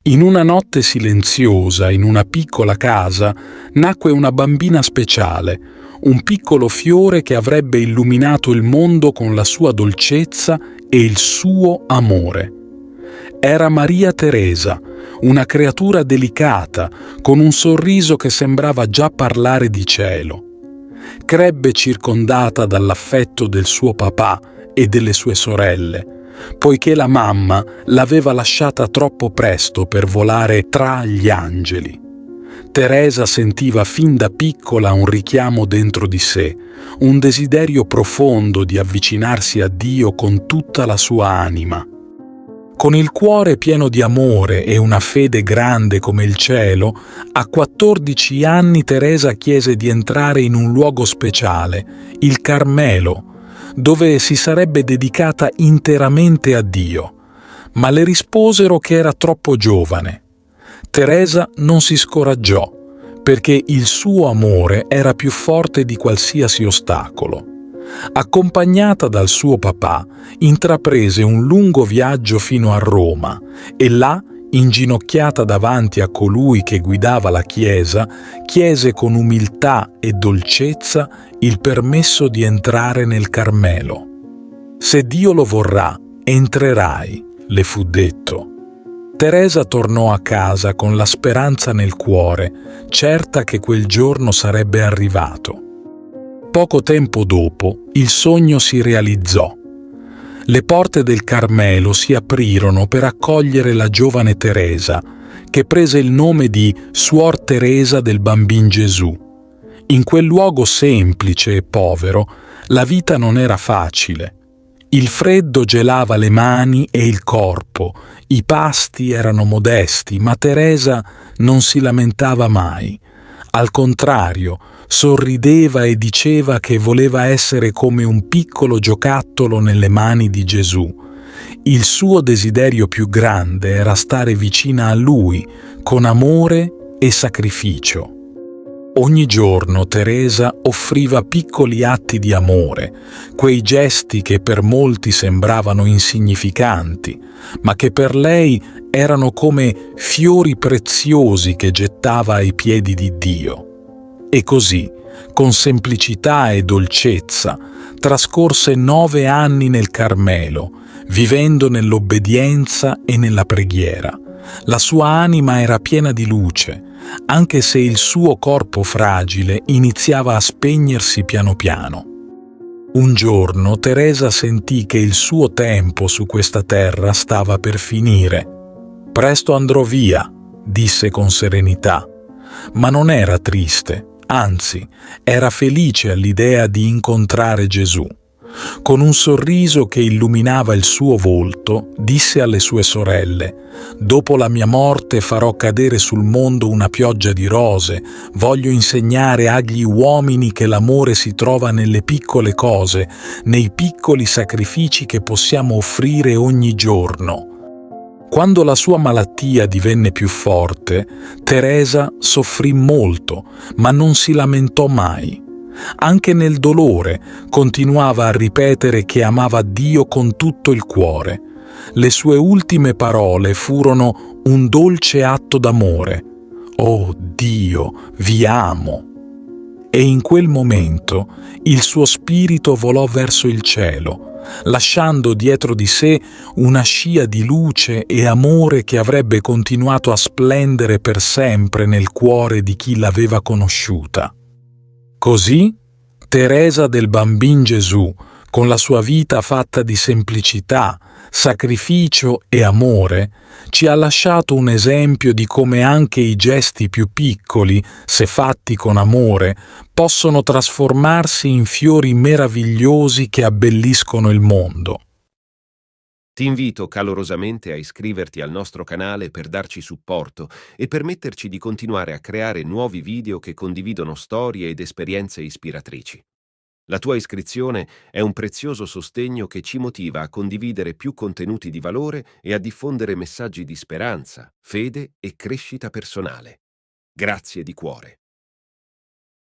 In una notte silenziosa, in una piccola casa, nacque una bambina speciale, un piccolo fiore che avrebbe illuminato il mondo con la sua dolcezza e il suo amore. Era Maria Teresa, una creatura delicata, con un sorriso che sembrava già parlare di cielo. Crebbe circondata dall'affetto del suo papà e delle sue sorelle, poiché la mamma l'aveva lasciata troppo presto per volare tra gli angeli. Teresa sentiva fin da piccola un richiamo dentro di sé, un desiderio profondo di avvicinarsi a Dio con tutta la sua anima. Con il cuore pieno di amore e una fede grande come il cielo, a 14 anni Teresa chiese di entrare in un luogo speciale, il Carmelo, dove si sarebbe dedicata interamente a Dio, ma le risposero che era troppo giovane. Teresa non si scoraggiò, perché il suo amore era più forte di qualsiasi ostacolo. Accompagnata dal suo papà, intraprese un lungo viaggio fino a Roma e là, inginocchiata davanti a colui che guidava la Chiesa, chiese con umiltà e dolcezza il permesso di entrare nel Carmelo. «Se Dio lo vorrà, entrerai», le fu detto. Teresa tornò a casa con la speranza nel cuore, certa che quel giorno sarebbe arrivato. Poco tempo dopo, il sogno si realizzò. Le porte del Carmelo si aprirono per accogliere la giovane Teresa, che prese il nome di Suor Teresa del Bambin Gesù. In quel luogo semplice e povero, la vita non era facile. Il freddo gelava le mani e il corpo, i pasti erano modesti, ma Teresa non si lamentava mai. Al contrario, sorrideva e diceva che voleva essere come un piccolo giocattolo nelle mani di Gesù. Il suo desiderio più grande era stare vicina a Lui, con amore e sacrificio. Ogni giorno Teresa offriva piccoli atti di amore, quei gesti che per molti sembravano insignificanti, ma che per lei erano come fiori preziosi che gettava ai piedi di Dio. E così, con semplicità e dolcezza, trascorse 9 anni nel Carmelo, vivendo nell'obbedienza e nella preghiera. La sua anima era piena di luce, anche se il suo corpo fragile iniziava a spegnersi piano piano. Un giorno Teresa sentì che il suo tempo su questa terra stava per finire. «Presto andrò via», disse con serenità, ma non era triste, anzi, era felice all'idea di incontrare Gesù. Con un sorriso che illuminava il suo volto, disse alle sue sorelle: «Dopo la mia morte farò cadere sul mondo una pioggia di rose, voglio insegnare agli uomini che l'amore si trova nelle piccole cose, nei piccoli sacrifici che possiamo offrire ogni giorno». Quando la sua malattia divenne più forte, Teresa soffrì molto, ma non si lamentò mai. Anche nel dolore continuava a ripetere che amava Dio con tutto il cuore. Le sue ultime parole furono un dolce atto d'amore. «Oh Dio, vi amo!» E in quel momento il suo spirito volò verso il cielo, lasciando dietro di sé una scia di luce e amore che avrebbe continuato a splendere per sempre nel cuore di chi l'aveva conosciuta. Così Teresa del Bambin Gesù, con la sua vita fatta di semplicità, sacrificio e amore, ci ha lasciato un esempio di come anche i gesti più piccoli, se fatti con amore, possono trasformarsi in fiori meravigliosi che abbelliscono il mondo. Ti invito calorosamente a iscriverti al nostro canale per darci supporto e permetterci di continuare a creare nuovi video che condividono storie ed esperienze ispiratrici. La tua iscrizione è un prezioso sostegno che ci motiva a condividere più contenuti di valore e a diffondere messaggi di speranza, fede e crescita personale. Grazie di cuore.